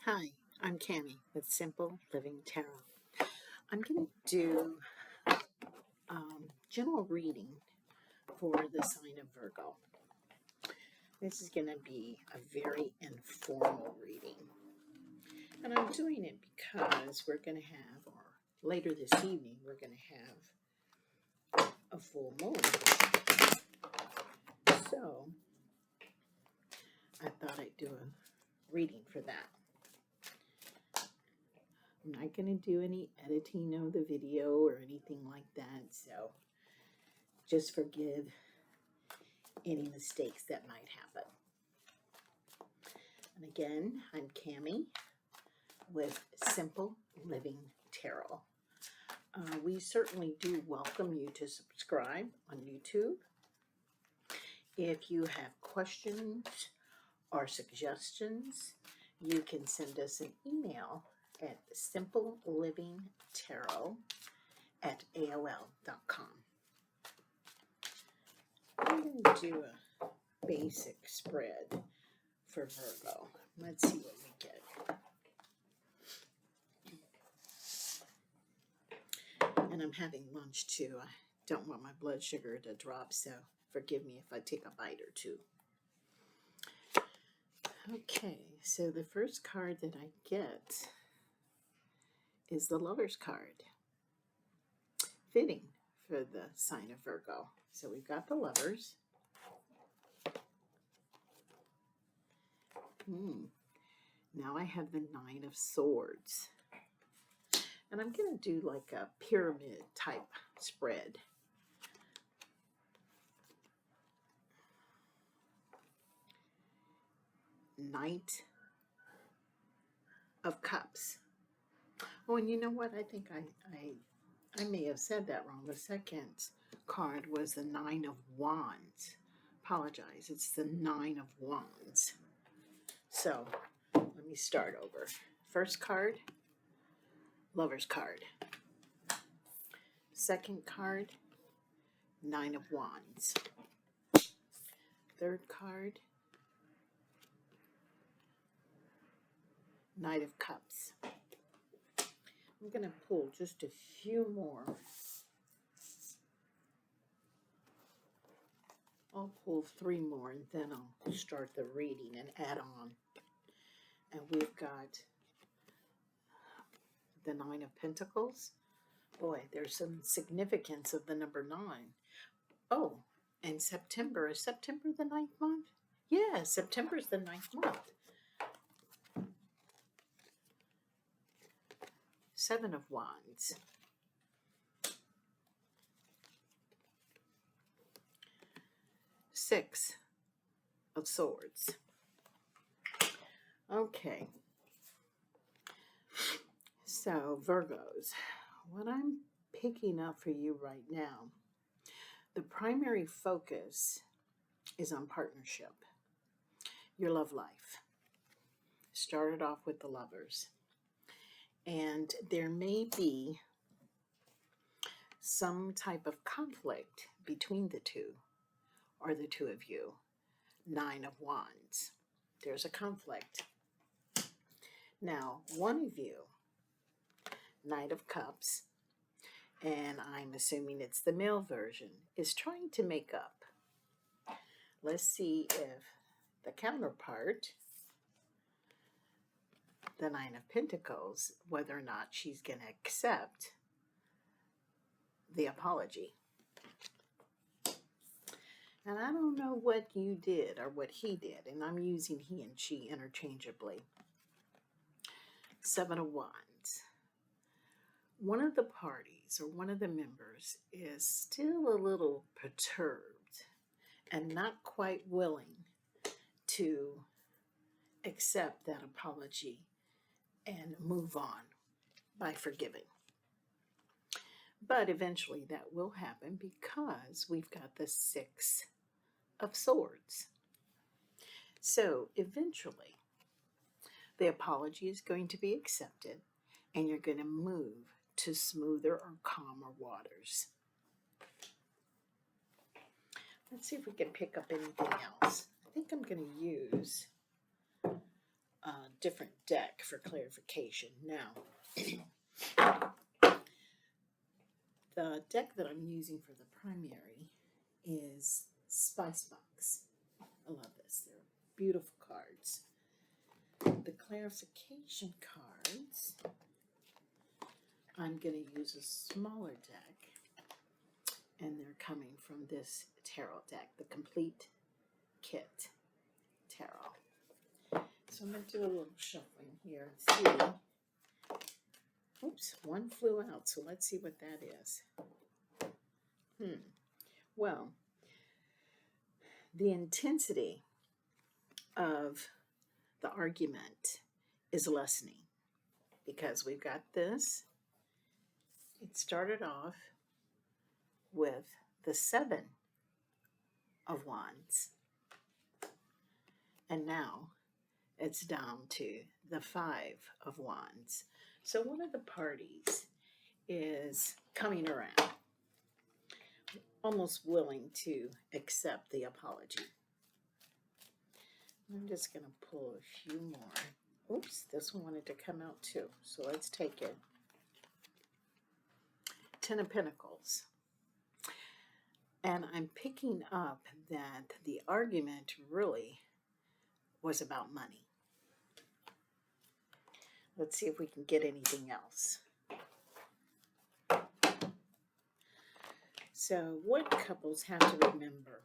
Hi, I'm Cami with Simple Living Tarot. I'm going to do general reading for the sign of Virgo. This is going to be a very informal reading. And I'm doing it because we're going to have, or later this evening, we're going to have a full moon. So I thought I'd do a reading for that. I'm not going to do any editing of the video or anything like that, so just forgive any mistakes that might happen. And again, I'm Cami with Simple Living Tarot. We certainly do welcome you to subscribe on YouTube. If you have questions or suggestions, you can send us an email at simplelivingtarot@aol.com. I'm going to do a basic spread for Virgo. Let's see what we get. And I'm having lunch too. I don't want my blood sugar to drop, so forgive me if I take a bite or two. Okay, so the first card that I get is the Lover's card. Fitting for the sign of Virgo. So we've got the Lovers. Now I have the Nine of Swords. And I'm going to do like a pyramid type spread. Knight of Cups. Oh, and you know what? I think I may have said that wrong. The second card was the Nine of Wands. Apologize. It's the Nine of Wands. So let me start over. First card, Lover's card. Second card, Nine of Wands. Third card, Knight of Cups. I'm going to pull just a few more. I'll pull 3 more and then I'll start the reading and add on. And we've got the Nine of Pentacles. Boy, there's some significance of the number 9. Oh, and September. Is September the 9th month? Yeah, September is the 9th month. 7 of Wands. Six of Swords. Okay. So, Virgos, what I'm picking up for you right now, the primary focus is on partnership, your love life. Started off with the Lovers. And there may be some type of conflict between the two, or the two of you. 9 of Wands. There's a conflict. Now, one of you, Knight of Cups, and I'm assuming it's the male version, is trying to make up. Let's see if the counterpart, the Nine of Pentacles, whether or not she's going to accept the apology. And I don't know what you did or what he did, and I'm using he and she interchangeably. 7 of Wands. One of the parties or one of the members is still a little perturbed and not quite willing to accept that apology and move on by forgiving. But eventually that will happen because we've got the 6 of Swords. So eventually the apology is going to be accepted and you're going to move to smoother or calmer waters. Let's see if we can pick up anything else. I think I'm going to use different deck for clarification. Now, the deck that I'm using for the primary is Spice Box. I love this. They're beautiful cards. The clarification cards, I'm going to use a smaller deck, and they're coming from this tarot deck, the Complete Kit Tarot. So I'm going to do a little shuffling here and see. Oops, one flew out, so let's see what that is. Well, the intensity of the argument is lessening because we've got this. It started off with the 7 of Wands, and now it's down to the 5 of Wands. So one of the parties is coming around, almost willing to accept the apology. I'm just going to pull a few more. Oops, this one wanted to come out too, so let's take it. 10 of Pentacles. And I'm picking up that the argument really was about money. Let's see if we can get anything else. So what couples have to remember,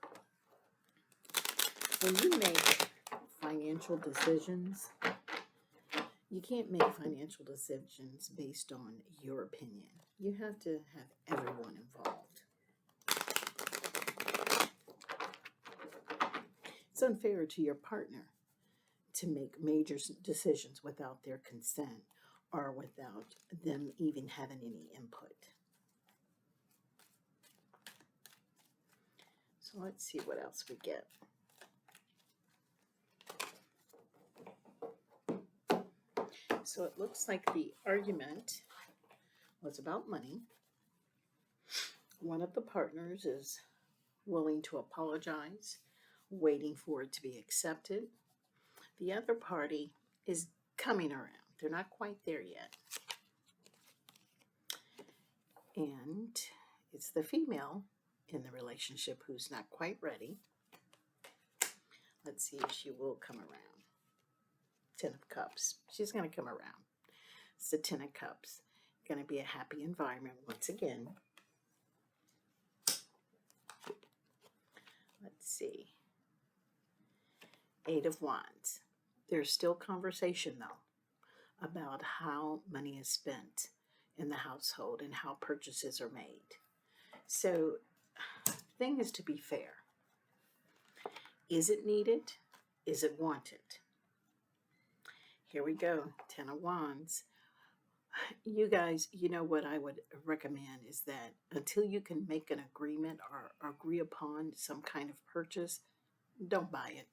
when you make financial decisions, you can't make financial decisions based on your opinion. You have to have everyone involved. It's unfair to your partner to make major decisions without their consent or without them even having any input. So let's see what else we get. So it looks like the argument was about money. One of the partners is willing to apologize, waiting for it to be accepted. The other party is coming around. They're not quite there yet. And it's the female in the relationship who's not quite ready. Let's see if she will come around. 10 of Cups. She's going to come around. It's the 10 of Cups. Going to be a happy environment once again. Let's see. 8 of Wands. There's still conversation, though, about how money is spent in the household and how purchases are made. So, the thing is to be fair. Is it needed? Is it wanted? Here we go. 10 of Wands. You guys, you know what I would recommend is that until you can make an agreement or agree upon some kind of purchase, don't buy it.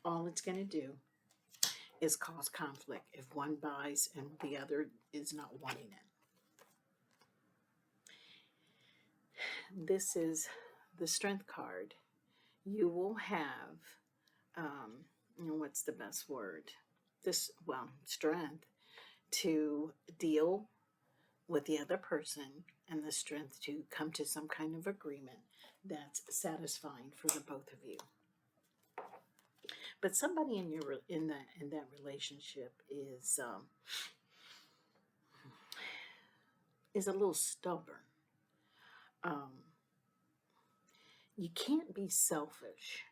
All it's going to do is cause conflict if one buys and the other is not wanting it. This is the Strength card. You will have, what's the best word? Strength to deal with the other person and the strength to come to some kind of agreement that's satisfying for the both of you. But somebody in that relationship is a little stubborn. You can't be selfish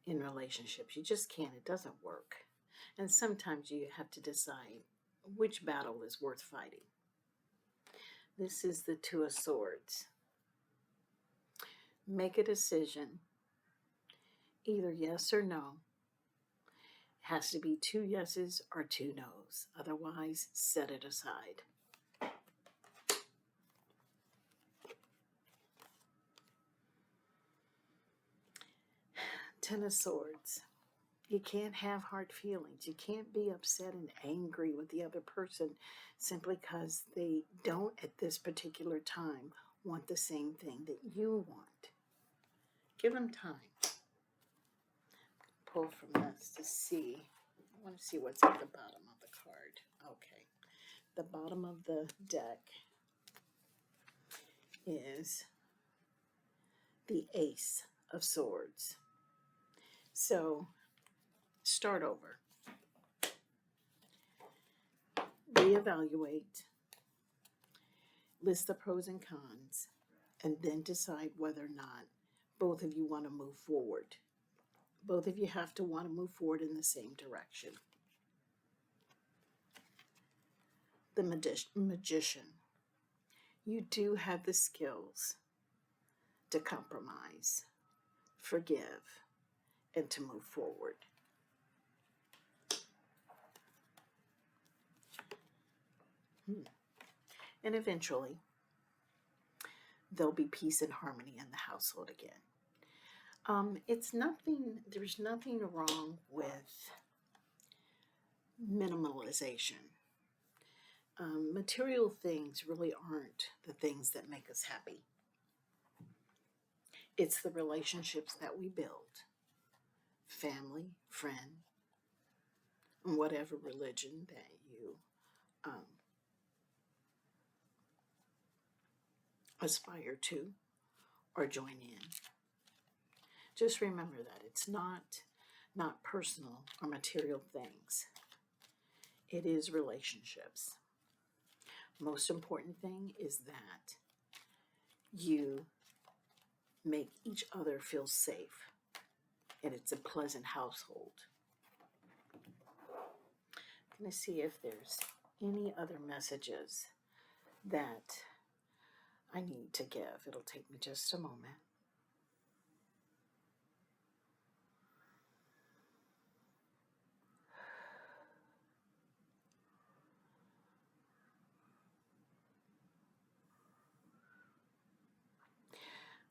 in relationships. You just can't. It doesn't work. And sometimes you have to decide which battle is worth fighting. This is the 2 of Swords. Make a decision, either yes or no. It has to be 2 yeses or 2 nos. Otherwise, set it aside. Ten of Swords. You can't have hard feelings. You can't be upset and angry with the other person simply because they don't at this particular time want the same thing that you want. Give them time. Pull from this to see see what's at the bottom of the card. Okay. The bottom of the deck is the Ace of Swords. So, start over. Reevaluate. List the pros and cons. And then decide whether or not both of you want to move forward. Both of you have to want to move forward in the same direction. The Magician. You do have the skills to compromise, forgive, and to move forward. And eventually, there'll be peace and harmony in the household again. There's nothing wrong with minimalization. Material things really aren't the things that make us happy. It's the relationships that we build, family, friend, whatever religion that you aspire to or join in. Just remember that it's not personal or material things. It is relationships. Most important thing is that you make each other feel safe and it's a pleasant household. I'm going to see if there's any other messages that I need to give. It'll take me just a moment.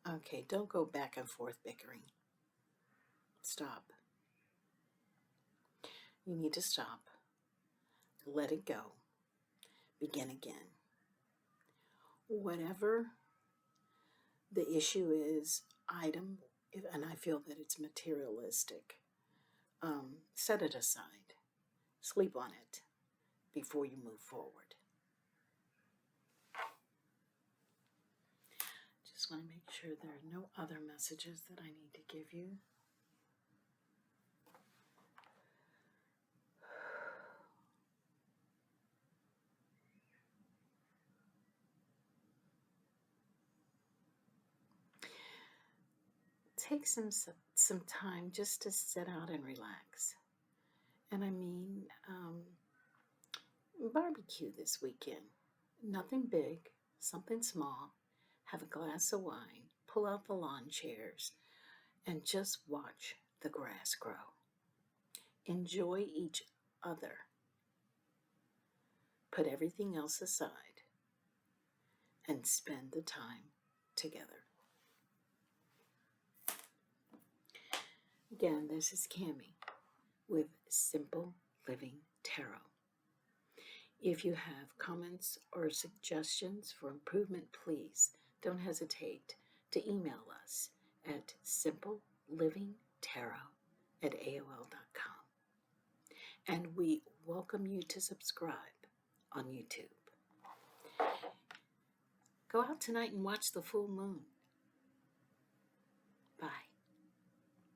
Okay, don't go back and forth bickering. Stop. You need to stop. Let it go. Begin again. Whatever the issue is, and I feel that it's materialistic, set it aside. Sleep on it before you move forward. Just want to make sure there are no other messages that I need to give you. Take some time just to sit out and relax. And I mean, barbecue this weekend. Nothing big, something small. Have a glass of wine, pull out the lawn chairs, and just watch the grass grow. Enjoy each other. Put everything else aside and spend the time together. Again, this is Cammie with Simple Living Tarot. If you have comments or suggestions for improvement, please don't hesitate to email us at simplelivingtarot@aol.com. And we welcome you to subscribe on YouTube. Go out tonight and watch the full moon.